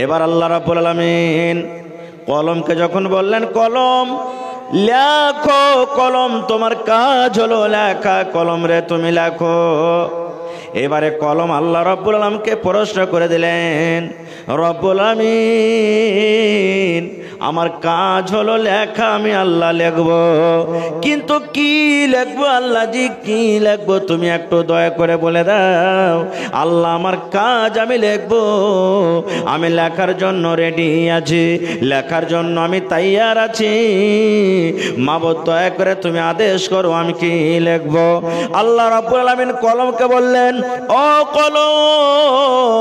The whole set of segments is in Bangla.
এবার আল্লাহ রাব্বুল আলামিন কলমকে যখন বললেন কলম লেখো, কলম তোমার কাজ হলো লেখা, কলম রে তুমি লেখো। এবারে কলম আল্লাহ রাব্বুল আলামিনকে প্রশ্ন করে দিলেন, রব্বুল আলামিন আমার কাজ হলো লেখা, আমি আল্লাহ লিখব, কিন্তু কি লিখবো আল্লাহ জি, কি লিখবো তুমি একটু দয়া করে বলে দাও। আল্লাহ আমার কাজ আমি লিখবো, আমি লেখার জন্য রেডি আছি, লেখার জন্য আমি তৈয়ার আছি, মাবুদ দয়া করে তুমি আদেশ করো আমি কি লিখবো। আল্লাহ রাব্বুল আলামিন কলমকে বললেন, ও কলম,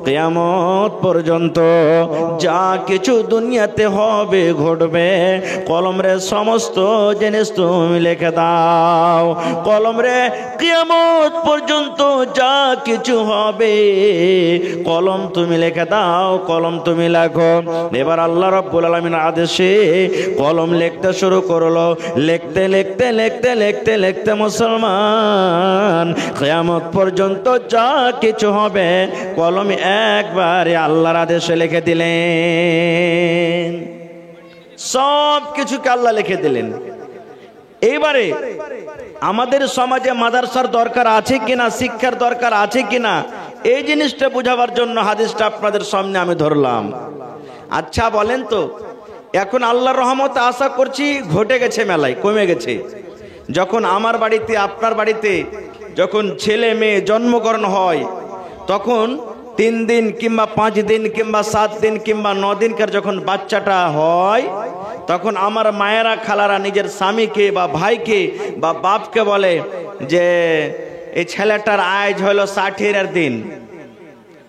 কিয়ামত পর্যন্ত যা কিছু দুনিয়াতে হবে ঘটবে, কলম রে সমস্ত জিনিস তুমি লিখে দাও। কলম রে কিয়ামত পর্যন্ত যা কিছু হবে কলম তুমি লিখে দাও, কলম তুমি লেখো। এবার আল্লাহ রাব্বুল আলামিনের আদেশে কলম লিখতে শুরু করলো। লিখতে লিখতে লিখতে লিখতে লিখতে মুসলমান কিয়ামত পর্যন্ত যা কিছু হবে কলম একবারে আল্লাহর আদেশে লিখে দিলেন। সব কিছুকে আল্লাহ লিখে দিলেন। এইবারে আমাদের সমাজে মাদ্রাসার দরকার আছে কিনা, শিক্ষার দরকার আছে কিনা, এই জিনিসটা বোঝাবার জন্য হাদিসটা আপনাদের সামনে আমি ধরলাম। আচ্ছা বলেন তো, এখন আল্লাহর রহমতে আশা করছি ঘটে গেছে, মেলায় কমে গেছে। যখন আমার বাড়িতে আপনার বাড়িতে যখন ছেলে মেয়ে জন্মগ্রহণ হয়, তখন 3 দিন কিংবা 5 দিন কিংবা 7 দিন কিংবা 9 দিনকার যখন বাচ্চাটা হয়, তখন আমার মায়েরা খালারা নিজের স্বামীকে বা ভাইকে বা বাপকে বলে যে এই ছেলেটার আজ হলো 60-এর দিন,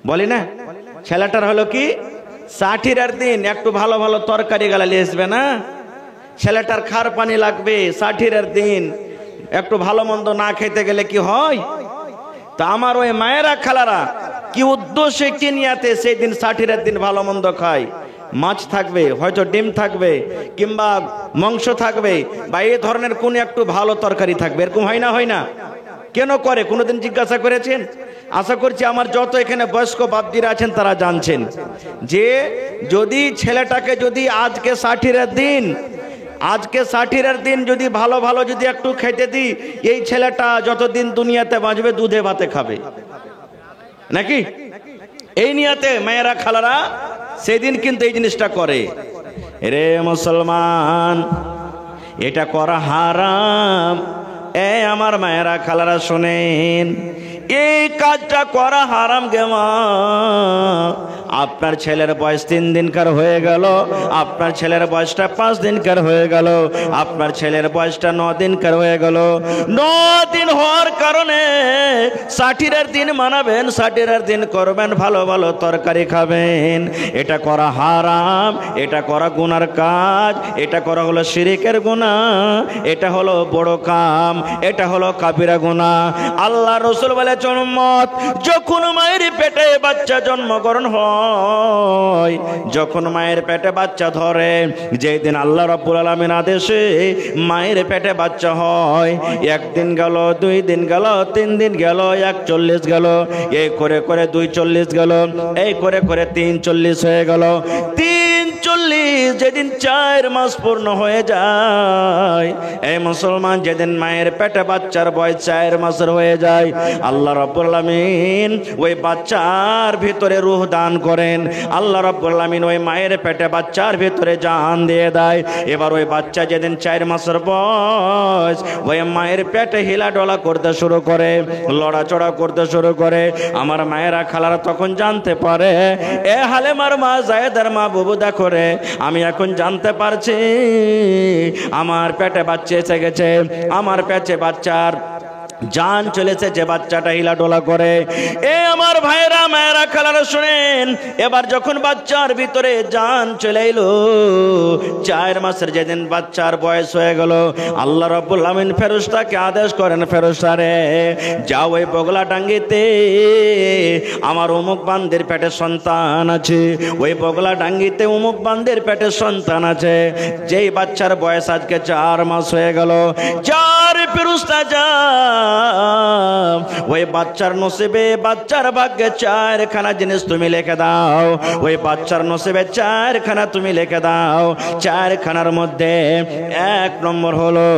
বলি না, ছেলেটার হলো কি 60-এর দিন, একটু ভালো ভালো তরকারি গালালি আসবে না, ছেলেটার খার পানি লাগবে, 60-এর দিন একটু ভালো মন্দ না খেতে গেলে কি হয়। তা আমার ওই মায়েরা খালারা কি উদ্দেশ্যে কি নিয়াতে সেই দিন 60-এর দিন ভালো মন্দ খায়, মাছ থাকবে, হয়তো ডিম থাকবে কিংবা মাংস থাকবে বা এই ধরনের কোন একটু ভালো তরকারি থাকবে, এরকম হয় না? হয় না? কেন করে কোনোদিন জিজ্ঞাসা করেছেন? আশা করছি আমার যত এখানে বয়স্ক বাপজিরা আছেন তারা জানছেন যে যদি ছেলেটাকে যদি আজকে 60-এর দিন, আজকে 60-এর দিন যদি ভালো ভালো যদি একটু খেতে দিই, এই ছেলেটা যতদিন দুনিয়াতে বাঁচবে দুধে ভাতে খাবে নাকি? এই নিয়াতে মায়েরা খালারা সেদিন কিন্তু এই জিনিসটা করে। রে মুসলমান, এটা করা হারাম। আমার মায়েরা খালারা শোনেন, এই কাজটা করা হারাম গে মা। আপনার ছেলের বয়স 3 দিনকার হয়ে গেল, আপনার ছেলের বয়সটা 5 দিনকার হয়ে গেল, আপনার ছেলের বয়সটা 9 দিনকার হয়ে গেল। 9 দিন হওয়ার কারণে 60-এর দিন মানাবেন, 60-এর দিন করবেন, ভালো ভালো তরকারি খাবেন। এটা করা হারাম, এটা করা গুনার কাজ, এটা করা হলো শিরকের গুনাহ, এটা হলো বড় কাম, এটা হলো কাবিরা গুনাহ। আল্লাহ রাসূল বলে উম্মত, যখন মায়ের পেটে বাচ্চা জন্মগ্রহণ হয়, যখন মায়ের পেটে বাচ্চা ধরে, যেই দিন আল্লাহ রাব্বুল আলামিন আদেশে মায়ের পেটে বাচ্চা হয়, 1 দিন গেল, 2 দিন গেল, 3 দিন গেল, 41 গেল, এই করে করে 240 গেল, এই করে করে 340 হয়ে গেল। 340 যেদিন 4 মাস পূর্ণ হয়ে যায়, এই মুসলমান যেদিন মায়ের পেটে বাচ্চার বয়স 4 মাসের হয়ে যায়, আল্লাহ রাব্বুল আলামিন ওই বাচ্চার ভিতরে রূহ দান করেন। আল্লাহ রাব্বুল আলামিন ওই মায়ের পেটে বাচ্চার ভিতরে জান দিয়ে দেয়। এবার ওই বাচ্চা যেদিন 4 মাসের বয়স, ওই মায়ের পেটে হিলাডোলা করতে শুরু করে, লড়াচড়া করতে শুরু করে। আমার মায়েরা খালারা তখন জানতে পারে, এ হালেমার মা, জায়েদার মা, বুবু দেখো রে, আমি এখন জানতে পারছি আমার পেটে বাচ্চা এসে গেছে, আমার পেটে বাচ্চার জান চলেছে, যে বাচ্চাটা হিলাডোলা করে। এ আমার ভাইরা মায়েরা খালারা শুনেন, এবার যখন বাচ্চার ভিতরে জান চলে এলো, 4 মাসের যেদিন বাচ্চার বয়স হয়ে গেল, আল্লাহ রাব্বুল আলামিন ফেরেশতাকে আদেশ করেন, ফেরেশতা রে যাও ওই বগলা ডাঙ্গিতে আমার অমুক বান্দির পেটে সন্তান আছে, ওই বগলা ডাঙ্গিতে অমুক বান্দির পেটে সন্তান আছে, যেই বাচ্চার বয়স আজকে 4 মাস হয়ে গেল। 4 ফেরেশতা যায় ওই বাচ্চার নসিবে বাচ্চার ভাগ্যে 4খানা জিনিস তুমি লিখে দাও। ওই বাচ্চার নসিবে 4খানা তুমি লিখে দাও। 4খানার মধ্যে 1 নম্বর হলো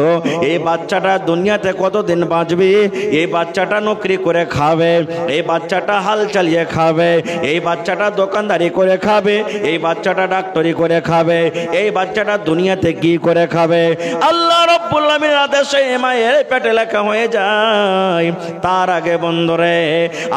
এই বাচ্চাটা দুনিয়াতে কতদিন বাঁচবে, এই বাচ্চাটা নকরি করে খাবে, এই বাচ্চাটা হাল চালিয়ে খাবে, এই বাচ্চাটা দোকানদারি করে খাবে, এই বাচ্চাটা ডাক্তারি করে খাবে, এই বাচ্চাটা দুনিয়াতে কি করে খাবে। আল্লাহ রাব্বুল আলামিনের আদেশে মায়ের পেটে লেখা হয়ে যায়। তার আগে বন্ধুরে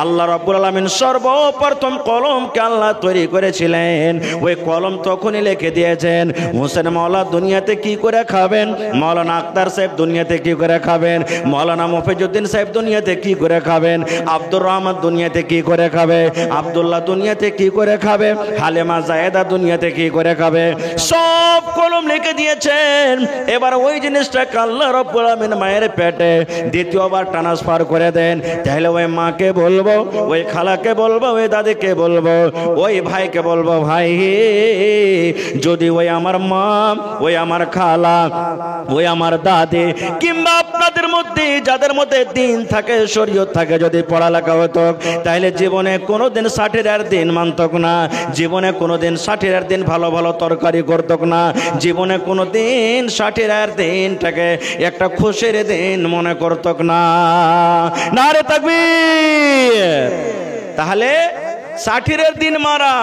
আল্লাহ রাব্বুল আলামিন সর্বপ্রথম কলমকে আল্লাহ তৈরি করেছিলেন। ওই কলম তখনই লিখে দিয়েছেন হোসেন মাওলা দুনিয়াতে কি করে খাবেন, মাওলানা আক্তার সাহেব দুনিয়াতে কি করে খাবেন, মাওলানা মফিজউদ্দিন সাহেব দুনিয়াতে কি করে খাবেন, আব্দুর রহমান দুনিয়াতে কি করে খাবে, আব্দুল্লাহ দুনিয়াতে কি করে খাবে, হালেমা জায়েদা দুনিয়াতে কি করে খাবে, সব কলম লিখে দিয়েছেন। এবার ওই জিনিসটাকে আল্লাহ রাব্বুল আলামিন মায়ের পেটে দ্বিতীয়বার ট্রান্সফার করে দেন। তাহলে ওই মাকে বলবো, ওই খালাকে বলবো, ওই দাদিকে বলবো, ওই ভাইকে বলবো, ভাই যদি ওই আমার মা, ওই আমার খালা, ওই আমার দাদি কিংবা আপনাদের মধ্যে যাদের মধ্যে দিন থাকে, শরীয়ত থাকে, যদি পড়ালেখা হতো তাহলে জীবনে কোনোদিন 60-এর দিন মানতক না, জীবনে কোনোদিন 60-এর দিন ভালো ভালো তরকারি করতক না, জীবনে কোনোদিন 60-এর দিনটাকে একটা খুশির দিন মনে করতক না। নারে তাকবীর। তাহলে 60-এর দিন মারা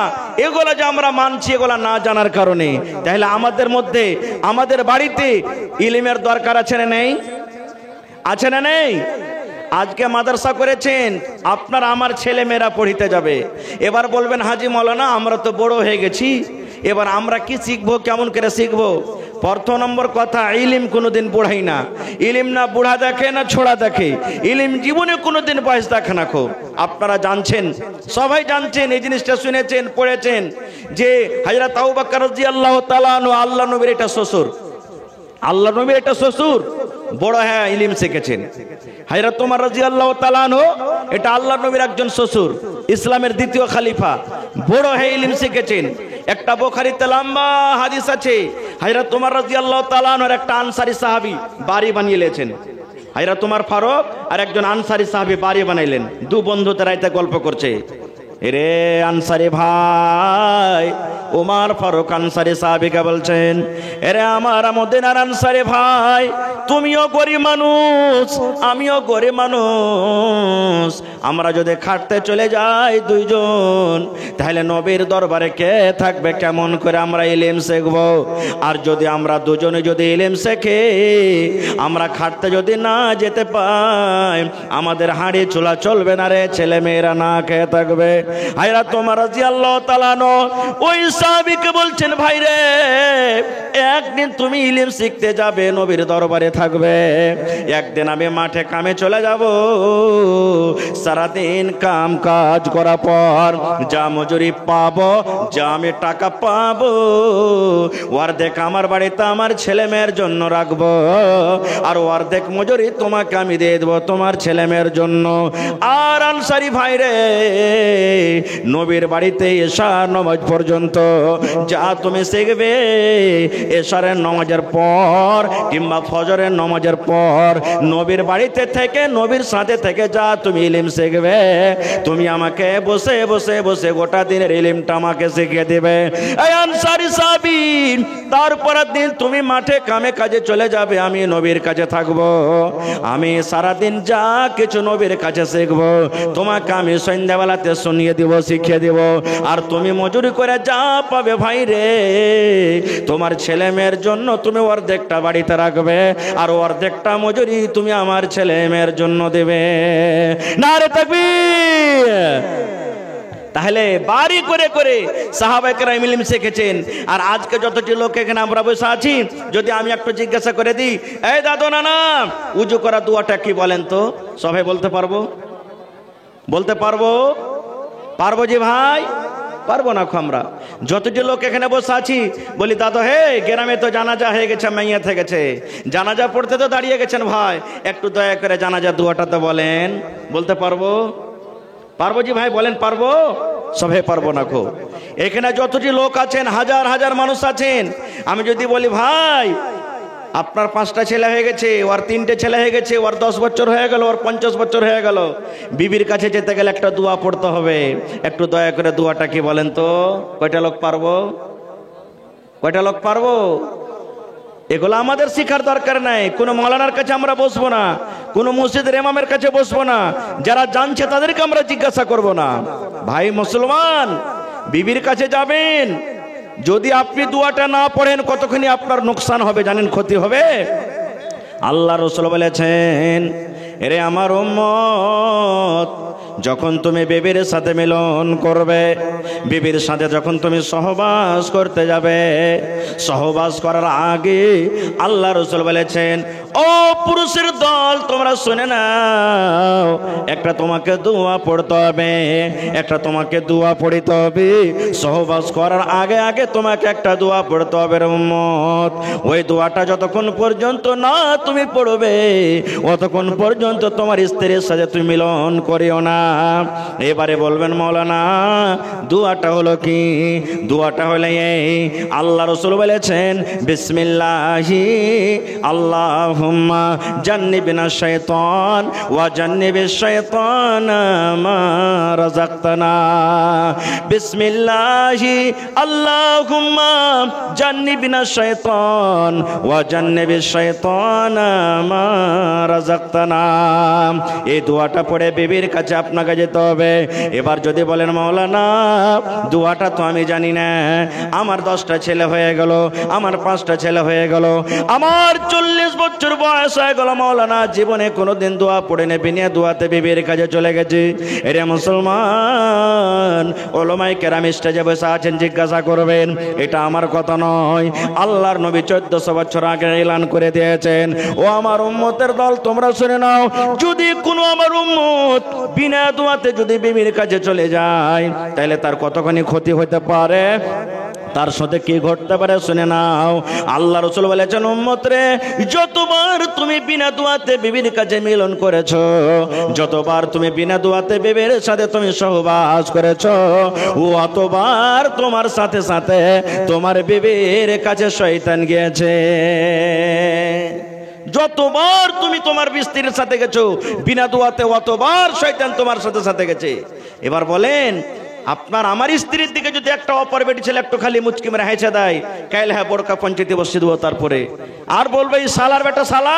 এগুলা যে আমরা মানছি এগুলা না জানার কারণে। তাহলে আমাদের মধ্যে আমাদের বাড়িতে ইলমের দরকার আছে না নেই? আছে না নেই? আজকে মাদ্রাসা করেছেন, আপনার আমার ছেলে মেয়েরা পড়িতে যাবে। এবার বলবেন হাজি মাওলানা আমরা তো বড় হয়ে গেছি, এবার আমরা কি শিখবো, কেমন করে শিখবো? প্রথম নম্বর কথা, ইলিম কোনোদিন বুড়াই না। ইলিম না বুড়া দেখে না ছোড়া দেখে, ইলিম জীবনে কোনোদিন বয়স দেখে না। খুব আপনারা জানছেন, সবাই জানছেন, এই জিনিসটা শুনেছেন, পড়েছেন যে হযরত আবু বকর রাদিয়াল্লাহু তাআলা আনহু আল্লাহ নবীর এটা শ্বশুর, আল্লাহ নবীর এটা শ্বশুর বড় হ্যাঁ ইলিম শিখেছেন। হযরত ওমর রাদিয়াল্লাহু তাআলা আনহু এটা আল্লাহ নবীর একজন শ্বশুর, ইসলামের দ্বিতীয় খলিফা, বড় হ্যাঁ ইলিম শিখেছেন। একটা বুখারীতে লম্বা হাদিস আছে, হযরত ওমর রাদিয়াল্লাহু তাআলা আনহুর একটা আনসারী সাহাবী বাড়ি বানিয়ে নিয়েছেন। হযরত ওমর ফারুক আর একজন আনসারী সাহাবী বাড়ি বানাইলেন। দু বন্ধুতে রাইতে গল্প করছে। এরে আনসারী ভাই, ওমর ফারুক আনসারী সাহাবীকে বলছেন, এরে আমার মদিনার আনসারী ভাই, তুমিও গরিব মানুষ, আমিও গরিব মানুষ, আমরা যদি খাটতে চলে যাই দুইজন, তাহলে নবীর দরবারে কে থাকবে, কেমন করে আমরা ইলম শিখব? আর যদি আমরা দুজনে যদি ইলম শিখে আমরা খাটতে যদি না যেতে পাই, আমাদের হাঁড়ি চুলা চলবে না রে, ছেলে মেয়েরা না খেয়ে থাকবে। হযরত ওমর রাদিয়াল্লাহু তাআলা ওই সাহাবীকে বলছেন, ভাই রে একদিন তুমি ইলম শিখতে যাবে, নবীর দরবারে থাকবে, একদিন আমি মাঠে কামে চলে যাব, সারাদিন কাম কাজ করার পর যা মজুরি পাবো, যা আমি টাকা পাবো, অর্ধেক আমার বাড়িতে আমার ছেলে মেয়ের জন্য রাখবো, আর অর্ধেক মজুরি তোমাকে আমি দিয়ে দেবো তোমার ছেলে মেয়ের জন্য। আর আনসারী ভাই রে, নবীর বাড়িতে এশার নামাজ পর্যন্ত যা তুমি শিখবে, এশারের নামাজের পর কিংবা ফজরের নামাজের পর নবীর বাড়িতে থেকে, নবীর সাথে থেকে যা তুমি ইলম শিখবে, তুমি আমাকে বসে বসে বসে গোটা দিনের ইলমটা আমাকে শিখিয়ে দেবে। এই আনসারী সাহাবী, তারপরের দিন তুমি মাঠে কামে কাজে চলে যাবে, আমি নবীর কাছে থাকবো, আমি সারাদিন যা কিছু নবীর কাছে শিখবো তোমাকে আমি সন্ধ্যাবেলাতে শুনিয়ে দিব, শিখিয়ে দিব, আর তুমি মজুরি করে যা পাবে ভাই রে, তোমার ছেলে মেয়ের জন্য তুমি অর্ধেকটা বাড়িতে রাখবে, আর অর্ধেকটা মজুরি তুমি আমার ছেলে মেয়ের জন্য দেবে। নারে তাকবীর। তাহলে বাড়ি করে করে সাহাবায়ে কেরাম ইলম শিখেছেন। আর আজকে যতটি লোক এখানে আমরা বসে আছি, যদি আমি একটু জিজ্ঞাসা করে দিই, এই দাদু নানা উজু করা দোয়াটা কি বলেন তো? সবাই বলতে পারবো? বলতে পারবো? পারবো জি ভাই? পারবো না। আমরা যতটি লোক এখানে বসে আছি বলি, দাদু হে গ্রামে তো জানাজা হয়ে গেছে, মাইয়া থেকে গেছে, জানাজা পড়তে তো দাঁড়িয়ে গেছেন ভাই, একটু দয়া করে জানাজা দোয়াটা তো বলেন। বলতে পারবো? পারবো জি ভাই, বলেন পারবো? সবাই পারবো না। খুব এখানে যতটি লোক আছেন, হাজার হাজার মানুষ আছেন, আমি যদি বলি ভাই আপনার 5টা ছেলে হয়ে গেছে, ওর 3টে ছেলে হয়ে গেছে, ওর 10 বছর হয়ে গেল, ওর 50 বছর হয়ে গেল, বিবির কাছে যেতে গেলে একটা দোয়া পড়তে হবে। একটু দয়া করে দোয়াটা কি বলেন তো? কয়টা লোক পারবো? কয়টা লোক পারবো? এগুলো আমাদের শিখার দরকার নাই। কোনো মৌলানার কাছে আমরা বসবো না, কোনো মসজিদের ইমামের কাছে বসবো না, যারা জানছে তাদেরকে আমরা জিজ্ঞাসা করব না। ভাই মুসলমান, বিবির কাছে যাবেন, যদি আপনি দোয়াটা না পড়েন কতখানি আপনার নোকসান হবে জানেন, ক্ষতি হবে। আল্লাহ রাসূল বলেছেন, এরে আমার উম্মত, যখন তুমি বিবির সাথে মিলন করবে, বিবির সাথে যখন তুমি সহবাস করতে যাবে, সহবাস করার আগে আল্লাহ রাসূল বলেছেন, ও পুরুষের দল তোমরা শুনে নাও, একটা তোমাকে দোয়া পড়তে হবে, একটা তোমাকে দোয়া পড়তে হবে। সহবাস করার আগে আগে তোমাকে একটা দোয়া পড়তে হবে রে উম্মত। ওই দোয়াটা যতক্ষণ পর্যন্ত না তুমি পড়বে অতক্ষণ পর্যন্ত তোমার স্ত্রীর সাথে তুমি মিলন করিও না। এবারে বলবেন মাওলানা দোয়াটা হলো কি? দোয়াটা হলো এই, আল্লাহ রাসূল বলেছেন, বিসমিল্লাহি আল্লাহুম্মা জান্নিবনা শাইতান ওয়া জান্নিবিশ শাইতানা মা রাযাকতানা। বিসমিল্লাহি আল্লাহুম্মা জান্নিবনা শাইতান ওয়া জান্নিবিশ শাইতানা মা রাযাকতানা। এই দোয়াটা পড়ে বিবির কাছে আপনাকে যেতে হবে। এবার যদি বলেন মাওলানা দোয়াটা তো আমি জানি না, আমার 10টা ছেলে হয়ে গেল, আমার 5টা ছেলে হয়ে গেল, আমার 40 বছর বয়স হয়ে গেল, মাওলানা জীবনে কোনোদিন দোয়া পড়ে নেবে না, দোয়াতে বিবির কাছে চলে গেছে। এরে মুসলমান, ওলামায়ে কেরাম স্টেজে বসে আছেন, জিজ্ঞাসা করবেন, এটা আমার কথা নয়, আল্লাহর নবী 1400 বছর আগে এলান করে দিয়েছেন। ও আমার উম্মতের দল তোমরা শুনে নাও, যদি কোনো আমার উম্মত বিনা দোয়াতে যদি বিবির কাছে চলে যায় তাহলে তার কতখানি ক্ষতি হতে পারে, তার সাথে কি ঘটতে পারে শুনে নাও। আল্লাহ রাসূল বলেছেন, উম্মত রে, যতবার তুমি বিনা দোয়াতে বিবির কাছে মিলন করেছো, যতবার তুমি বিনা দোয়াতে বিবির সাথে তুমি সহবাস করেছো, অতবার তোমার সাথে সাথে তোমার বিবির কাছে শয়তান গিয়েছে। যতবার তুমি তোমার স্ত্রীর সাথে গেছো বিনা দোয়াতে, অতবার শয়তান তোমার সাথে সাথে গেছে। এবার বলেন, আপনার আমার স্ত্রীর দিকে যদি একটা অপর বেটি ছেলে একটু খালি মুচকি মেরে হেসে দেয়, কাইলে হ্যাঁ বড়কা পঞ্চায়েতে বসিয়ে দেবো, তারপরে আর বলবে এই শালার বেটা শালা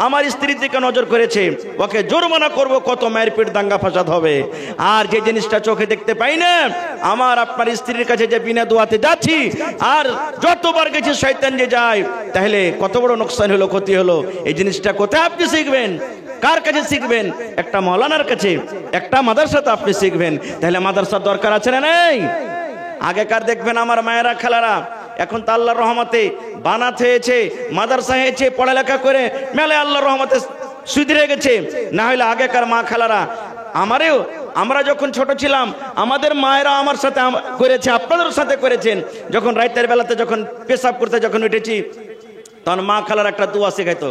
আমার স্ত্রীর দিকে নজর করেছে, ওকে জরিমানা করব, কত মায়ের পিঠ দাঙ্গা ফাসাদ হবে। আর যে জিনিসটা চোখে দেখতে পাই না, আমার আপনার স্ত্রীর কাছে যে বিনা দোয়াতে যাচ্ছি আর যতবার গেছি শয়তান যে যায়, তাহলে কত বড় নোকসান হলো, ক্ষতি হলো। এই জিনিসটা কোথায় আপনি শিখবেন? কার কাছে শিখবেন? একটা মাওলানার কাছে, একটা মাদ্রাসাতে আপনি শিখবেন। তাহলে মাদ্রাসার দরকার আছে না নেই? আগেকার দেখবেন আমার মায়েরা খালারা, এখন তো আল্লাহর রহমতে বানাত হয়েছে, মাদ্রাসা হয়েছে, পড়ালেখা করে মেলে আল্লাহর রহমতে সুধরে গেছে। না হলে আগেকার মা খালারা, আমরা যখন ছোট ছিলাম আমাদের মায়েরা আমার সাথে করেছে, আপনাদের সাথে করেছেন। যখন রাতের বেলাতে যখন পেশাব করতে যখন উঠেছি, তখন মা খালার একটা দোয়া শেখাইতো,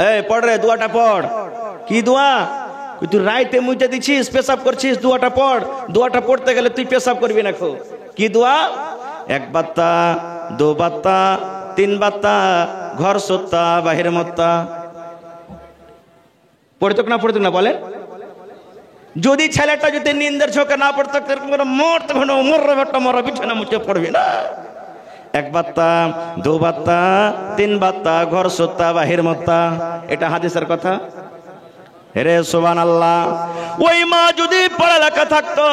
এই পড় রে, দোয়াটা পড়। কি দোয়া? তুই রাইতে মুইতে দিছিস, পেশাব করছিস, দোয়াটা পড়। দোয়াটা পড়তে গেলে তুই পেশাব করবি না। কি দোয়া? 1 বাত্তা 2 বাত্তা 3 বাত্তা, ঘর সত্তা বাহির মত্তা। পড়তো না পড়তো না বলেন? যদি ছেলেটা যদি নিন্দের চোখে না পড়তো, মরতে মরা বিছানা মুছে পড়বি না। 1 বাত্তা 2 বাত্তা 3 বাত্তা, ঘর সত্তা বাহির মত্তা, এটা হাদিসের কথা। রে সুবহানাল্লাহ। ওই মা যদি পড়ালেখা থাকতো,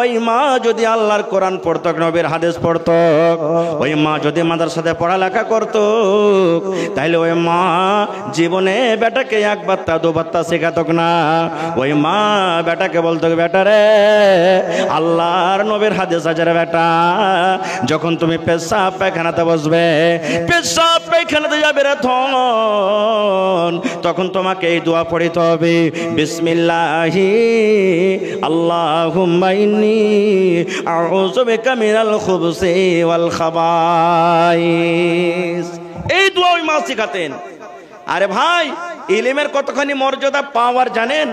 ওই মা যদি আল্লাহর কোরআন পড়তো, নবীর হাদিস পড়তো, ওই মা যদি মাদ্রাসাতে পড়ালেখা করতো, তাহলে ওই মা জীবনে বেটাকে 1 বাত্তা 2 বাত্তা শেখাতো না। ওই মা বেটাকে বলতো, বেটা রে, আল্লাহর নবীর হাদিস আছে রে বেটা, যখন তুমি পেশাব পায়খানাতে বসবে, পেশাব পায়খানাতে যাবে রে তখন তোমাকে এই দোয়া পড়িতে হবে, বিসমিল্লাহি আল্লাহুম্মা ইন্নী আউযু বিকা মিনাল খুবুসি ওয়াল খাবাইস। এই দোয়া ওই মা শিখাতেন। আরে ভাই, ইলমের কতখানি মর্যাদা পাওয়ার জানেন?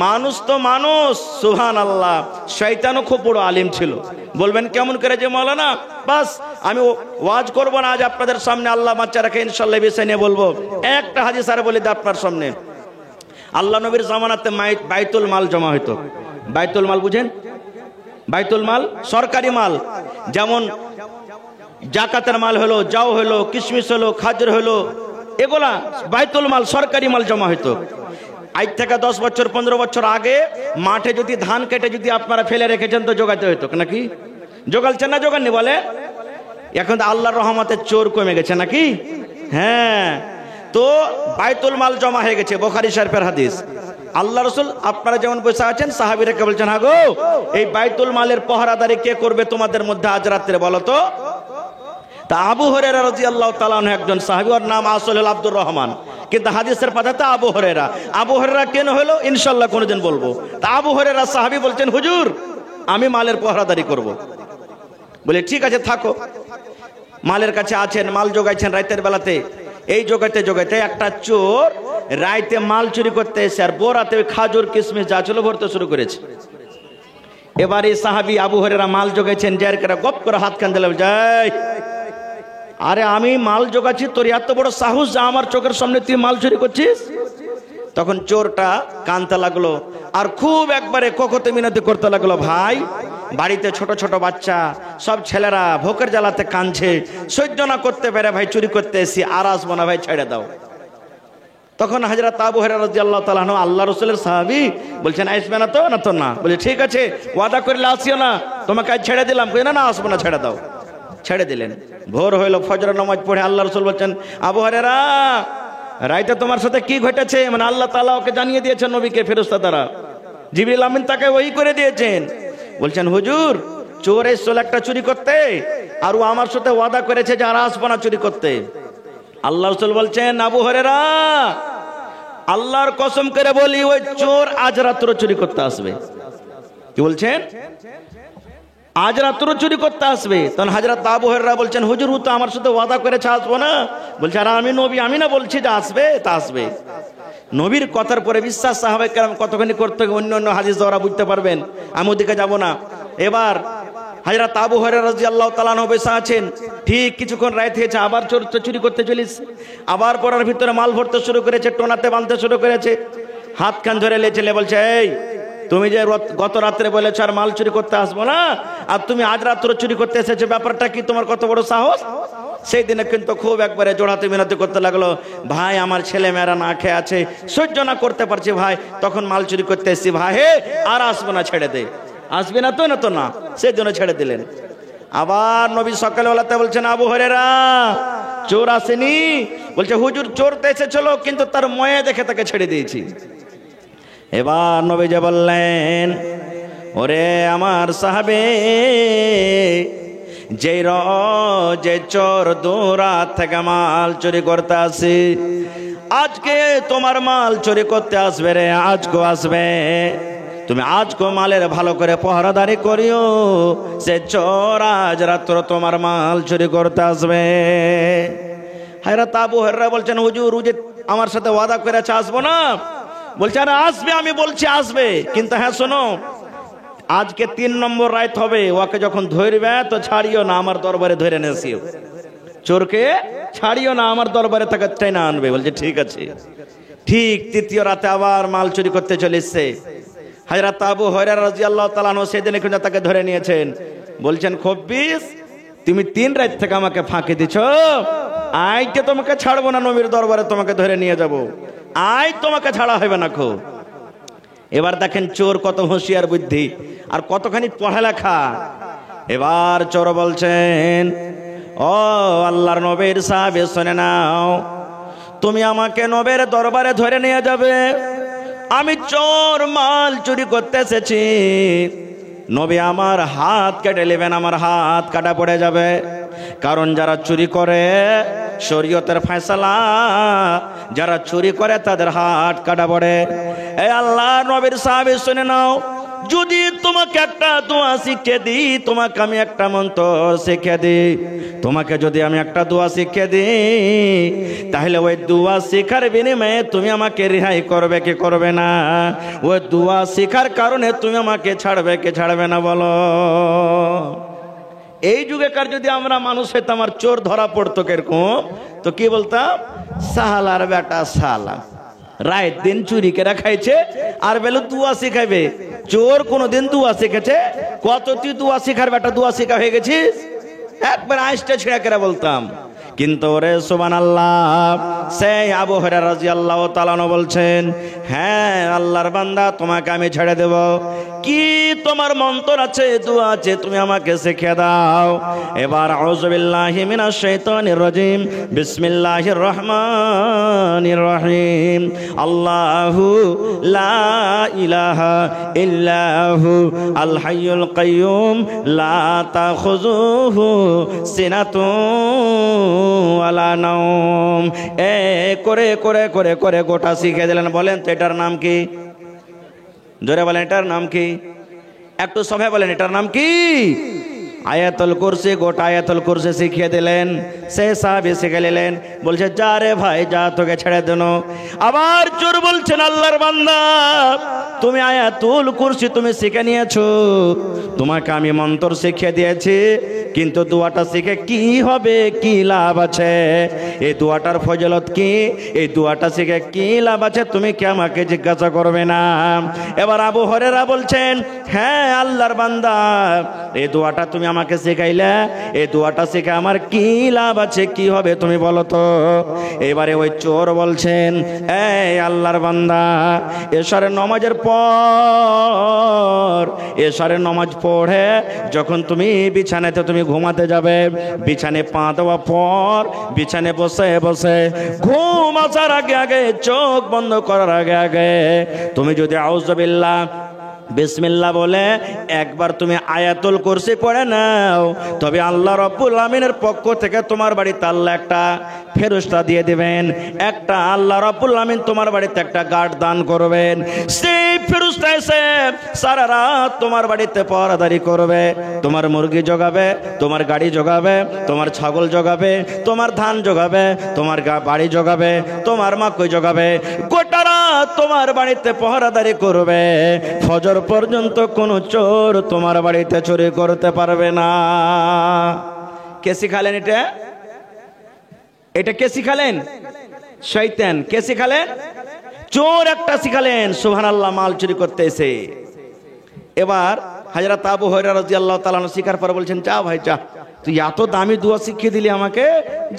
মানুষ তো মানুষ, সুবহানাল্লাহ, শয়তানও খুব বড় আলিম ছিল। বলবেন কেমন করে যে মাওলানা? বাস আমি ওয়াজ করব না আজ আপনাদের সামনে, আল্লাহ বাচ্চা রাখে ইনশাআল্লাহ বিষয় নিয়ে বলবো। একটা হাদিস আর বলে দিই আপনার সামনে। আল্লাহ নবীর জামানাতে বাইতুল মাল জমা হইতো। বাইতুল মাল বুঝেন? বাইতুল মাল সরকারি মাল, যেমন জাকাতের মাল হলো, যাও হলো, কিশমিশ হলো, খাজর হলো, এগুলা বাইতুল মাল সরকারি মাল জমা হইতো। আজ থেকে 10 বছর 15 বছর আগে মাঠে যদি ধান কেটে যদি আপনারা ফেলে রেখেছেন তো জোগাতে হইতো নাকি? জোগালছেন না জোগাননি বলে? এখন তো আল্লাহর রহমতে চোর কমে গেছে নাকি? হ্যাঁ, তো বাইতুল মাল জমা হয়ে গেছে, বুখারী শরীফের হাদিস। আল্লাহ রাসূল আপনারা যেমন বসে আছেন, সাহাবীরা বলছেন, হ্যাঁ গো, এই বাইতুল মালের পহরাদারি কে করবে তোমাদের মধ্যে আজ রাত্রে বলো তো? তা আবু হুরায়রা রাদিয়াল্লাহু তাআলা আনহু একজন সাহাবী, ওর নাম আসল হল আব্দুর রহমান, কিন্তু হাদিসের পাতাতে আবু হুরায়রা। আবু হুরায়রা কেন হলো ইনশাআল্লাহ কোনদিন বলবো। তা আবু হুরায়রা সাহাবী বলছেন, হুজুর আমি মালের পহরাদারি করব। বলে ঠিক আছে থাকো। মালের কাছে আছেন, মাল জোগাইছেন রাতের বেলাতে। এই জোগাইতে জোগাইতে একটা চোর রাইতে মাল চুরি করতে এসে আর বোরাতে খাজুর কিশমিশ যা ছিল ভরতে শুরু করেছে। এবার এই সাহাবী আবু হুরায়রা মাল জোগাইছেন, জায়ের করে গপ করে হাত কান দিলেন, যাই আরে আমি মাল জোগাচ্ছি, তোর এত বড় সাহস যা আমার চোখের সামনে তুই মাল চুরি করছিস? তখন চোরটা কানতে লাগলো আর খুব একবারে কোকতে মিনতি করতে লাগলো, ভাই বাড়িতে ছোট ছোট বাচ্চা সব ছেলেরা ভোকের জ্বালাতে কাঁদছে, সহ্য না করতে পেরে ভাই চুরি করতে এসি, আর আসবো না ভাই, ছেড়ে দাও। তখন হযরত আবু হুরায়রা রাদিয়াল্লাহু তাআলা আনহু আল্লাহ রাসূলের সাহাবী বলছেন, আসবে না তো? না তো না। বলে ঠিক আছে, ওয়াদা করলে আসিও না, তোমাকে আজ ছেড়ে দিলাম। কই না না আসবো না, ছেড়ে দাও। ছেড়ে দিলেন। ভোর হইল, ফজরের নামাজ পড়ে আল্লাহ রাসূল বলছেন, আবু হুরায়রা রাইতে তোমার সাথে কি ঘটেছে? মানে আল্লাহ তাআলা ওকে জানিয়ে দিয়েছেন নবীকে ফেরেশতা দ্বারা, জিবরিল আমিন তাকে ওহী করে দিয়েছেন। বলছেন, হুজুর চোর এসেছিল একটা চুরি করতে, আর ও আমার সাথে ওয়াদা করেছে যে আর আসবো না চুরি করতে। আল্লাহ রাসূল বলছেন, আবু হুরায়রা আল্লাহর কসম করে বলি, ওই চোর আজ রাত্র চুরি করতে আসবে। কি বলছেন? আজ রাত্র চুরি করতে আসবে। তখন হযরত আবু হুরায়রা বলছেন, হুজুর ও তো আমার সাথে ওয়াদা করেছে আসবো না। বলছে, আর আমি নবী, আমি না বলছি যে আসবে? তা আসবে। নবীর কথার পরে বিশ্বাস সাহাবায়ে কেরাম কতখানি করতে অন্য অন্য হাদিস দ্বারা বুঝতে পারবেন, আমি ওদিকে যাব না। এবার হযরত আবু হুরায়রা রাদিয়াল্লাহু তাআলা আনহু বসে আছেন, ঠিক কিছুক্ষণ রাত হয়েছে, আবার চোর চুরি করতে চলেছে। আবার পড়ার ভিতরে মাল ভরতে শুরু করেছে, টোনাতে বাঁধতে শুরু করেছে, হাত কান ধরে লেচেলে বলছে, এই তুমি যে গত রাত্রে বলেছ আর মাল চুরি করতে আসবো না, আর তুমি আজ রাত্র চুরি করতে এসেছো, ব্যাপারটা কি? তোমার কত বড় সাহস? সেই দিনে কিন্তু খুব একবারে জোড়াতে মিনতি করতে লাগলো, ভাই আমার ছেলে মেয়েরা না খেয়ে আছে, সহ্য না করতে পারছি ভাই, তখন মাল চুরি করতে এসেছি ভাই, হে আর আসবো না, ছেড়ে দে। আসবে না তো? না তো না। সেই জন্য ছেড়ে দিলেন। আবার নবী সকালবেলাতে বলছেন, আবু হুরায়রা চোর আসেনি? বলছে, হুজুর চোর তো এসেছিল, কিন্তু তার ময়ে দেখে তাকে ছেড়ে দিয়েছি। এবার নবীজি বললেন, ওরে আমার সাহাবে, যে চোর দূরাত থেকে মাল চুরি করতে আসে, আজকে তোমার মাল চুরি করতে আসবে রে, আজকে আসবে। তুমি আজকে মালের ভালো করে পহরাদারি করিও, সে চোর আজ রাত্র তোমার মাল চুরি করতে আসবে। হযরত আবু হুরায়রা বলছেন, হুজুর ও যে আমার সাথে ওয়াদা করেছে আসবো না। বলছে, আরে আসবে, আমি বলছি আসবে, কিন্তু হ্যাঁ শোনো, আজকে 3 নম্বর রাত হবে, ওকে যখন ধরবে তো ছাড়িও না, আমার দরবারে ধরে নেসিও। চোরকে ছাড়িও না, আমার দরবারে তাকে টেনে আনবে। বলছে ঠিক আছে। ঠিক 3য় রাতে আবার মাল চুরি করতে চলেছে। হযরত আবু হুরায়রা রাদিয়াল্লাহু তাআলা আনহু সেদিন কিন্তু তাকে ধরে নিয়েছেন। বলছেন, খব্বিস তুমি 3 রাত থেকে আমাকে ফাঁকি দিছো, আজকে তোমাকে ছাড়বো না, নবীর দরবারে তোমাকে ধরে নিয়ে যাব, আজ তোমাকে ছাড়া হবে না খো। এবার দেখেন চোর কত হুঁশিয়ার বুদ্ধি আর কতখানি পড়ালেখা। এবার চোর বলছেন, ও আল্লাহর নবীর সাহাবী শুনে নাও, তুমি আমাকে নবীর দরবারে ধরে নিয়ে যাবে, আমি চোর মাল চুরি করতে এসেছি, নবী আমার হাত কেটে নেবেন, আমার হাত কাটা পড়ে যাবে। কারণ যারা চুরি করে শরীয়তের ফয়সালা, যারা চুরি করে তাদের হাত কাটা পড়ে। এই আল্লাহ নবীর সাহাবী শুনে নাও, যদি তোমাকে একটা দোয়া শিখিয়ে দিই, তোমাকে আমি একটা মন্ত্র শিখিয়ে দিই, তোমাকে যদি আমি একটা দোয়া শিখিয়ে দিই, তাহলে ওই দোয়া শেখার বিনিময়ে তুমি আমাকে রেহাই করবে কি করবে না? ওই দোয়া শেখার কারণে তুমি আমাকে ছাড়বে কি ছাড়বে না বলো? এই যুগেকার যদি আমরা মানুষ হইতাম, আমার চোর ধরা পড়তো কিরকম, তো কি বলতাম? সাহালার বেটা সালা, রাত দিন চুরি করে খাইছে আর বেলু দুয়া শিখাইবে। চোর কোনদিন দুয়া শিখেছে? কত তুই দুয়া শিখার বেটা, দুয়া শিখা হয়ে গেছিস? একবার আইসটা ছেড়া করে বলতাম। কিন্তু রে সুবহানাল্লাহ, সেই আবু হুরায়রা রাদিয়াল্লাহু তাআলা আনহু বলছেন, হ্যাঁ আল্লাহর বান্দা, তোমাকে আমি ছেড়ে দেব। কি তোমার মন্ত্র আছে, দোয়া আছে, তুমি আমাকে শিখিয়ে দাও। এবার আউযু বিল্লাহি মিনাশ শাইতানির রাজিম, বিসমিল্লাহির রহমানির রহিম। আল্লাহু লা ইলাহা ইল্লাহু আল হাইয়ুল কাইয়ুম লা তাখুযুহু সিনাতুন ওয়ালা নাওম। এ করে করে করে করে গোটা শিখে দিলেন। বলেন তো এটার নাম কি? জোরে বলেন, এটার নাম কি? একটু সবাই বলেন, এটার নাম কি? আয়াতুল কুরসি। গোটা আয়াতুল কুরসি শিখিয়ে দিলেন। সে সাহাবী শিখে নিলেন। বলছে, যা রে ভাই যা, তোকে ছেড়ে দেন। আবার চোর বলছেন, আল্লাহর বান্দা, তুমি আয়াতুল কুরসি তুমি শিখে নিয়েছো, তোমাকে আমি মন্ত্র শিখিয়ে দিয়েছি, কিন্তু দোয়াটা শিখে কি হবে, কি লাভ আছে? এই দোয়াটার ফজিলত কি? এই দোয়াটা শিখে কি লাভ আছে? তুমি কি আমাকে জিজ্ঞাসা করবে না? এবার আবু হুরায়রা বলছেন, হ্যাঁ আল্লাহর বান্দা, এই দোয়াটা তুমি আমাকে শেখাইলে, এই দোয়াটা শিখে আমার কি লাভ আছে, কি হবে তুমি বলো তো? এবারে ওই চোর বলছেন, এই আল্লাহর বান্দা, এশারের নামাজের পর, এশারের নামাজ পড়ে যখন তুমি বিছানাতে তুমি ঘুমাতে যাবে, বিছানে পা দেওয়া পর বিছানে বসে বসে ঘুম আসার আগে আগে, চোখ বন্ধ করার আগে আগে তুমি যদি আউযু বিল্লাহ বিসমিল্লাহ বলে একবার তুমি আয়াতুল কুরসি পড়ে নাও, তবে আল্লাহ রাব্বুল আমিনের পক্ষ থেকে তোমার বাড়িতে আল্লাহ একটা ফেরেশতা দিয়ে দিবেন। একটা আল্লাহ রাব্বুল আমিন তোমার বাড়িতে একটা গার্ড দান করবেন। সেই ফেরেশতা এসে সারা রাত তোমার বাড়িতে পাহারাদারি করবে, তোমার মুরগি জগাবে, তোমার গাড়ি জগাবে, তোমার ছাগল জগাবে, তোমার ধান জগাবে, তোমার বাড়ি জগাবে, তোমার মাকই জগাবে, গোটা রাত তোমার বাড়িতে পাহারাদারি করবে। ফজর পর্যন্ত কোনো চোর তোমার বাড়িতে চুরি করতে পারবে না। কে শিখালেন এটা? এটা কে শিখালেন? শয়তান। কে শিখালেন? চোর একটা শিখালেন। সুবহানাল্লাহ, মাল চুরি করতে এসে। এবার হযরত আবু হুরায়রা রাদিয়াল্লাহু তাআলা আনহু শিকার পরে বলছেন, যা ভাই যা, তুই এত দামি দোয়া শিখিয়ে দিলি আমাকে,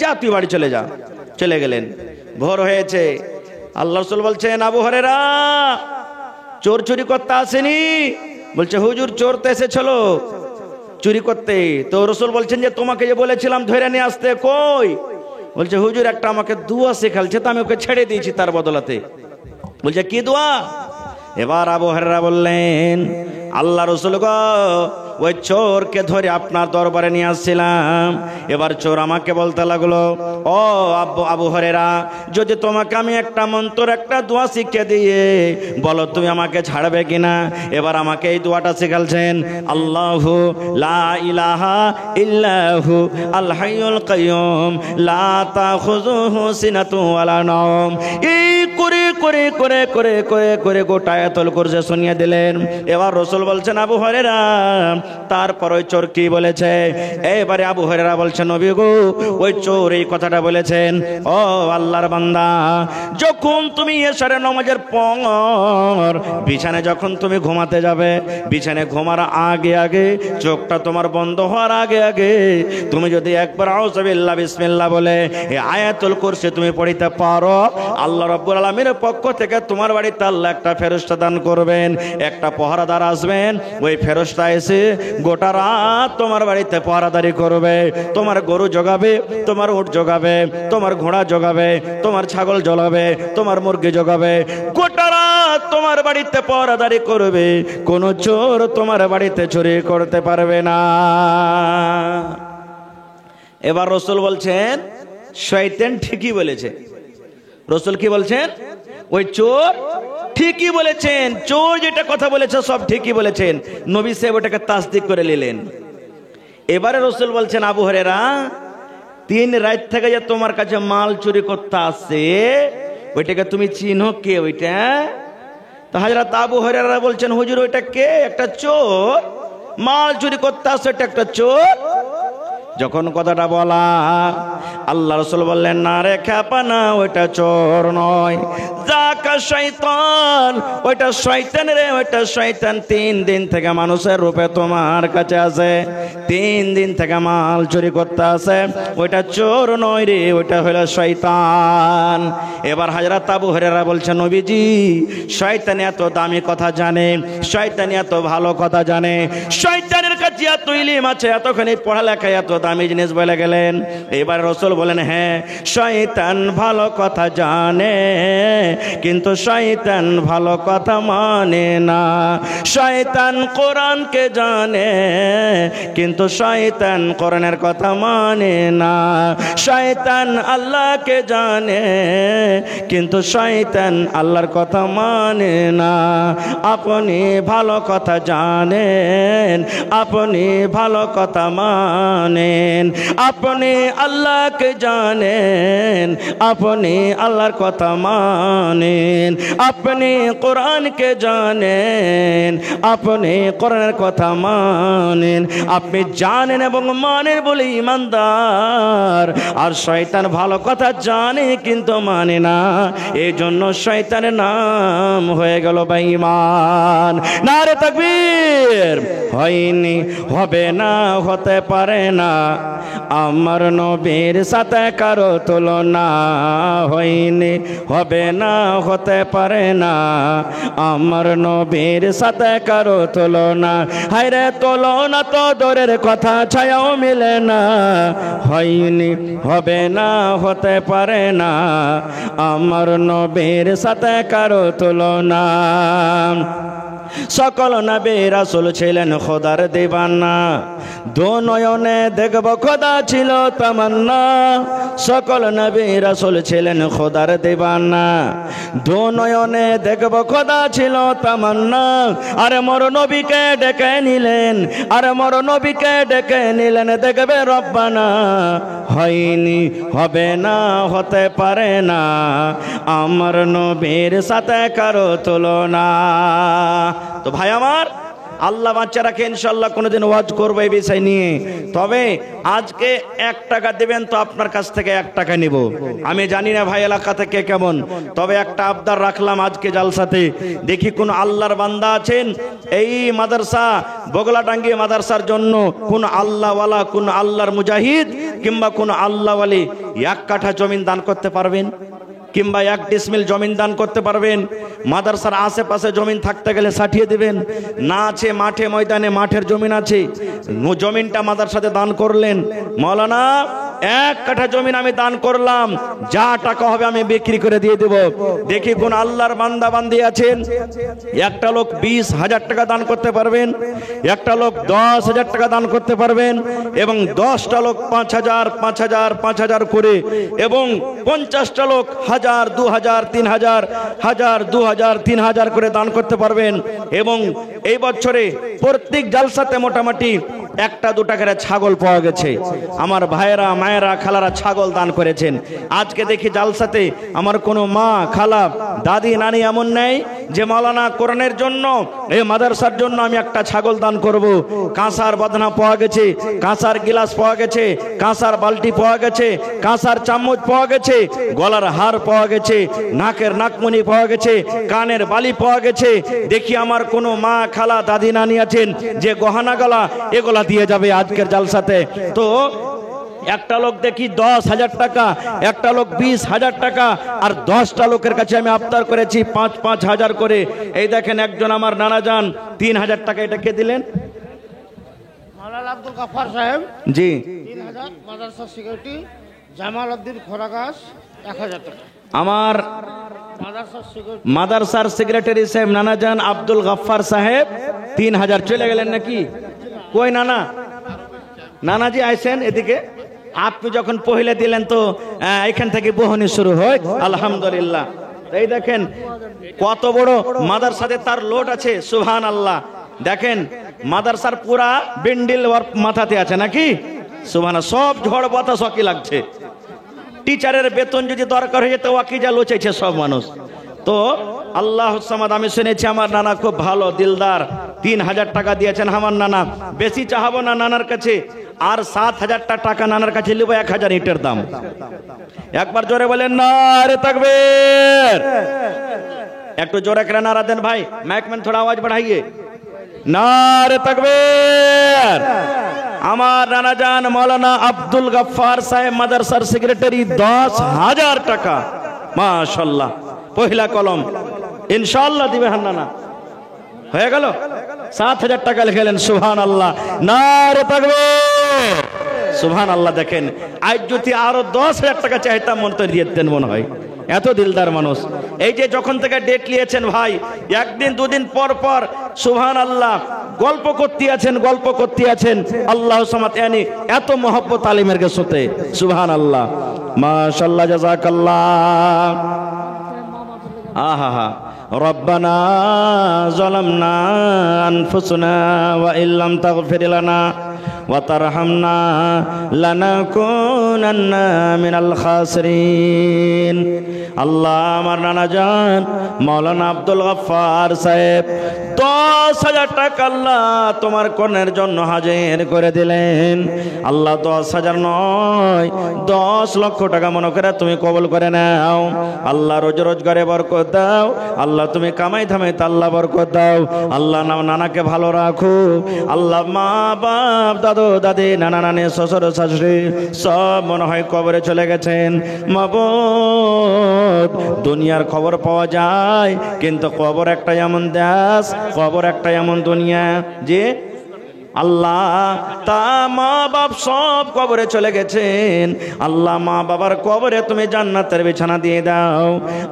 যা তুই বাড়ি চলে যা। চলে গেলেন। ভোর হয়েছে। আল্লাহ রাসূল বলছেন, আবু হুরায়রা, চোর চুরি করতে আসেনি? বলছে, হুজুর চোর তো এসেছিল চুরি করতে। তো রাসূল বলছেন যে তোমাকে যে বলেছিলাম ধরে নিয়ে আসতে, কই? বলছে, হুজুর একটা আমাকে দোয়া শেখালছে, তো আমি ওকে ছেড়ে দিয়েছি তার বদলাতে। বলছে, কি দোয়া? এবার আবু হুরায়রা বললেন, আল্লাহ রাসূল গো, ওই চোরকে ধরে আপনার দরবারে নিয়ে আসছিলাম। এবার চোর আমাকে বলতে লাগলো, ও আবু হুরায়রা, যদি তোমাকে আমি একটা মন্ত্র একটা দোয়া শিখিয়ে দিয়ে বলো তুমি আমাকে ছাড়বে কিনা? এবার আমাকে এই দোয়াটা শিখালছেন, আল্লাহু লা ইলাহা ইল্লাহু আল হাইয়ুল কাইয়ুম লা তাখুযুহু সিনাতুন ওয়ালা নাওম। এই করে করে করে করে করে করে গোটা আয়াতুল কুরসি শুনিয়ে দিলেন। এবার রাসূল বলছেন, আবু হুরায়রা, তারপর ওই চোর কি বলেছে? এবারে আবু হুরায়রা বলছেন, নবী গো, ওই চোর এই কথাটা বলেছেন, ও আল্লাহর বান্দা, যখন তুমি এশারের নামাজের পর বিছানে যখন তুমি ঘুমাতে যাবে, বিছানে ঘুমার আগে আগে, চোখটা তোমার বন্ধ হওয়ার আগে আগে তুমি যদি একবার আউযু বিল্লাহ বিসমিল্লাহ বলে এই আয়াতুল কুরসি তুমি পড়িতে পারো, আল্লাহ রাব্বুল আলামিনের পক্ষ থেকে তোমার বাড়িতে আল্লাহ একটা ফেরেশতা দান করবেন, একটা পাহারাদার আসবেন। ওই ফেরেশতা এসে গোটা রাত তোমার বাড়িতে পাহারাদারি করবে, তোমার গরু জগাবে, তোমার উট জগাবে, তোমার ঘোড়া জগাবে, তোমার ছাগল জগাবে, তোমার মুরগি জগাবে, গোটা রাত তোমার বাড়িতে পাহারাদারি করবে। কোনো চোর তোমার বাড়িতে চুরি করতে পারবে না। এবার রাসূল বলছেন, শয়তান ঠিকই বলেছে। রাসূল কি বলছেন? ওই চোর ঠিকই বলেছেন, চোর যেটা কথা বলেছে সব ঠিকই বলেছেন। নবী সাহেব ওটাকে তাসদিক করে নিলেন। এবারে রাসূল বলছেন, আবু হুরায়রা 3 রাত থেকে যে তোমার কাছে মাল চুরি করতে আসছে ওইটাকে তুমি চিনো কে? ওইটা তো হযরত আবু হুরায়রা বলছেন, হুজুর ওইটা কে? একটা চোর, মাল চুরি করতে আসছে, এটা একটা চোর। যখন কথাটা বলা আল্লাহ রাসূল বললেন, না রে খেপানা, ওইটা চোর নয়, যাকা শয়তান, ওইটা শয়তান রে, ওইটা শয়তান। 3 দিন থেকে মানুষের রূপে তোমার কাছে আছে, 3 দিন থেকে মাল চুরি করতে আছে, ওইটা চোর নয় রে, ওইটা হলো শয়তান। এবার হযরত আবু হুরায়রা বলছেন, নবীজি শয়তান এত দামি কথা জানে, শয়তান এত ভালো কথা জানে, শয়তানের কাছে এত ইলম আছে, এতখানি পড়ালেখা, এত দামি জিনিস বলে গেলেন। এবার রাসূল বলেন, হ্যাঁ শয়তান ভালো কথা জানে, কিন্তু শয়তান ভালো কথা মানে না। শয়তান কোরআনকে জানে, কিন্তু শয়তান কোরআনের কথা মানে না। শয়তান আল্লাহকে জানে, কিন্তু শয়তান আল্লাহর কথা মানে না। আপনি ভালো কথা জানেন, আপনি ভালো কথা মানেন, আপনি আল্লাহকে জানেন, আপনি আল্লাহর কথা মানেন, আপনি কোরআনকে জানেন, আপনি কোরআনের কথা মানেন। আপনি জানেন এবং মানেন বলে ইমানদার। আর শয়তান ভালো কথা জানে কিন্তু মানে না, এই জন্য শয়তানের নাম হয়ে গেল বেঈমান। নারে তাকবীর। হয়নি, হবে না, হতে পারে না, আমার নবীর সাথে কারো তুলনা। হয়নি, হবে না, হতে পারে না, আমার নবীর সাথে কারো তুলনা। হায়রে তুলনা তো দূরের কথা, ছায়াও মিলে না। হয়নি, হবে না, হতে পারে না, আমার নবীর সাথে কারো তুলনা। সকল নবী রাসূল ছিলেন খোদার দিবানা, দো নয়নে দেখব খোদা ছিল তামান্না। সকল নবী রাসূল ছিলেন খোদার দিবানা, দো নয়নে দেখব খোদা ছিল তামান্না। আরে মোর নবীকে ডেকে নিলেন, আরে মোর নবীকে ডেকে নিলেন, দেখবে রব্বানা। হয়নি, হবে না, হতে পারে না, আমার নবীর সাথে কারো তুলনা। তো ভাই আমার, আল্লাহ বাচ্চা রাখে, ইনশাল্লাহ কোনোদিন ওয়াজ করবো এই বিষয় নিয়ে। তবে আজকে 1 টাকা দেবেন তো আপনার কাছ থেকে 1 টাকা নিব। আমি জানি না ভাই এলাকা থেকে কেমন, তবে একটা আবদার রাখলাম আজকে জালসাতে। দেখি কোন আল্লাহর বান্দা আছেন এই মাদ্রাসা বগলাটাঙ্গি মাদ্রাসার জন্য, কোন আল্লাহওয়ালা, কোন আল্লাহর মুজাহিদ কিংবা কোন আল্লাহওয়ালি 1 কাঠা জমিন দান করতে পারবেন, কিংবা 1 ডিসমিল জমিন দান করতে পারবেন। মাদ্রাসার আশেপাশে জমিন থাকতে গেলে সাঠিয়ে দিবেন, না আছে মাঠে ময়দানে, মাঠের জমিন আছে, জমিনটা মাদ্রাসাতে দান করলেন। মাওলানা 1 কাঠা জমিন আমি দান করলাম, যা টাকা হবে আমি বিক্রি করে দিয়ে দেব। দেখি কোন আল্লাহর বান্দা বান্দি আছেন, একটা লোক 20,000 টাকা দান করতে পারবেন, একটা লোক 10,000 টাকা দান করতে পারবেন, এবং 10টা লোক 5,000 5,000 5,000 করে, এবং 50টা লোক 1,000 2,000 3,000 1,000 2,000 3,000 করে দান করতে পারবেন। এবং এই বছরে প্রত্যেক জালসাতে মোটামুটি 1-2টা করে ছাগল পাওয়া গেছে। আমার ভাইয়েরা, মায়েরা, খালারা ছাগল দান করেছেন। আজকে দেখি জালসাতে আমার কোনো মা, খালা, দাদি, নানি এমন নেই যে মাওলানা কোরআনের জন্য, এই মাদ্রাসার জন্য আমি একটা ছাগল দান করব। কাঁসার বাদনা পাওয়া গেছে, কাঁসার গিলাস পাওয়া গেছে, কাঁসার বালতি পাওয়া গেছে, কাঁসার চামচ পাওয়া গেছে, গলার হার পাওয়া গেছে, নাকের নাকমণি পাওয়া গেছে, কানের বালি পাওয়া গেছে। দেখি আমার কোনো মা, খালা, দাদি, নানি আছেন যে গহনা গলা এগুলা দিয়ে যাবে আজকের জালসাতে। তো একটা লোক দেখি 10,000 টাকা, একটা লোক 20,000 টাকা, আর 10টা লোকের কাছে আমি আবদার করেছি 5,000 করে। এই দেখেন একজন আমার নানা যান 3,000 টাকা। এটা কে দিলেন? মাওলানা আব্দুল গফফার সাহেব জি। 3,000। মাদ্রাসা সিকিউরিটি জামাল উদ্দিন খোরাগাছ 1,000 টাকা। আমার মাদ্রাসার সেক্রেটারি সাহেব নানা যান আব্দুল গফফার সাহেব 3,000 চলে গেলেন নাকি? কই নানা? নানাজি আইছেন এদিকে। আপনি যখন পহিলা দিলেন তো এখান থেকে বহনি শুরু হয়। আলহামদুলিল্লাহ। এই দেখেন কত বড় মাদ্রাসাতে তার লোড আছে, সুবহানাল্লাহ। দেখেন মাদ্রাসার পুরা বিন্ডিল ওর মাথাতে আছে নাকি, সুবহানাল্লাহ। সব ঝড় বাতাস ওকে লাগছে। টিচারের বেতন যদি দরকার হয়ে যেত ওকে যা লোচাইছে সব মানুষ। তো আল্লাহ সামাদ, আমি শুনেছি আমার নানা খুব ভালো দিলদার, 3000 টাকা দিয়েছেন আমার নানা। বেশি চাহাবো না নানার কাছে, আর 7000 টাকা নানার কাছে নিব, 1000 ইটের দাম। একবার জোরে বলেন নারে তাকবীর। একটু জোরে করে নারা দেন ভাই, মাইকম্যান থোড়া আওয়াজ বাড়াইয়ে, নারে তাকবীর। আমার নানা জান মৌলানা আব্দুল গফফার সাহেব মাদ্রাসার সেক্রেটারি, 10,000 টাকা, মাশাআল্লাহ। পহিলা কলম ইনশাআল্লাহ দিবে হান্নানা, হয়ে গেল। 7000 টাকা লিখেলেন, সুবহানাল্লাহ, নারে তাকবীর, সুবহানাল্লাহ। দেখেন আজ যদি আরো 10,000 টাকা চাইতাম মন তো দিতেন মনে হয়, এত দিলদার মানুষ। এই যে যখন থেকে ডেট নিয়েছেন ভাই, একদিন দুদিন পর পর সুবহানাল্লাহ গল্প করতে আছেন আল্লাহ সামাত, ইয়ানি এত মহব্বত আলিমের কাছে, সুবহানাল্লাহ, মাশাআল্লাহ, জাযাকাল্লাহ। আহা রব্বানা যালামনা আনফুসানা ওয়া ইল্লাম তাগফির লানা ওয়া তারহামনা লানাকুনান্না মিনাল খাসিরিন। আল্লাহ, আমার নানা জান মাওলানা আব্দুল গফফার সাহেব 10,000 টাকা আল্লাহ তোমার কর্ণের জন্য হাজির করে দিলেন। আল্লাহ 10,000 নয়, 10 লক্ষ টাকা মনে করে তুমি কবুল করে নাও। আল্লাহ রোজ রোজগারে বরকত দাও। আল্লাহ তুমি কামাই থামাই আল্লাহ বরকত দাও। আল্লাহ নানাকে ভালো রাখো। আল্লাহ মা বাপ, দাদু দাদি, নানা নানি, শ্বশুর শাশুড়ি সব মনে হয় কবরে চলে গেছেন। মাবুদ, দুনিয়ার খবর পাওয়া যায়, কিন্তু কবর একটা এমন দেশ, কবর একটা এমন দুনিয়া যে আল্লাহ তা মা বাপ সব কবরে চলে গেছেন। আল্লাহ মা বাবার কবরে তুমি জান্নাতের বিছানা দিয়ে দাও।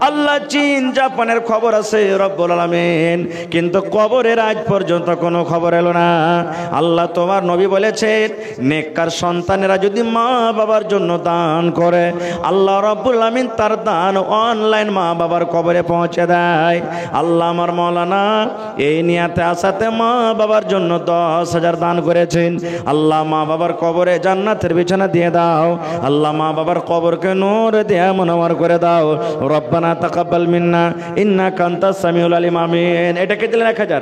আল্লাহ চীন জাপানের খবর আছে রব্বুল আলামিন, কিন্তু কবরের আজ পর্যন্ত কোনো খবর এলো না। আল্লাহ তোমার নবী বলেছেন, নেককার সন্তানেরা যদি মা বাবার জন্য দান করে, আল্লাহ রব্বুল আলামিন তার দান অনলাইন মা বাবার কবরে পৌঁছে দেয়। আল্লাহ আমার মাওলানা এই নিয়াতে আসাতে মা বাবার জন্য 10,000 দান করেছেন। আল্লাহ মা বাবার কবরে জান্নাতের বিছানা দিয়ে দাও। আল্লাহ মা বাবার কবরকে নূর দিয়ে মুনাওয়ার করে দাও। রব্বানা তাকাব্বাল মিন্না ইন্নাকা আনতাস সামিউল আলিম, আমিন। এটাকে দিলেন 1000।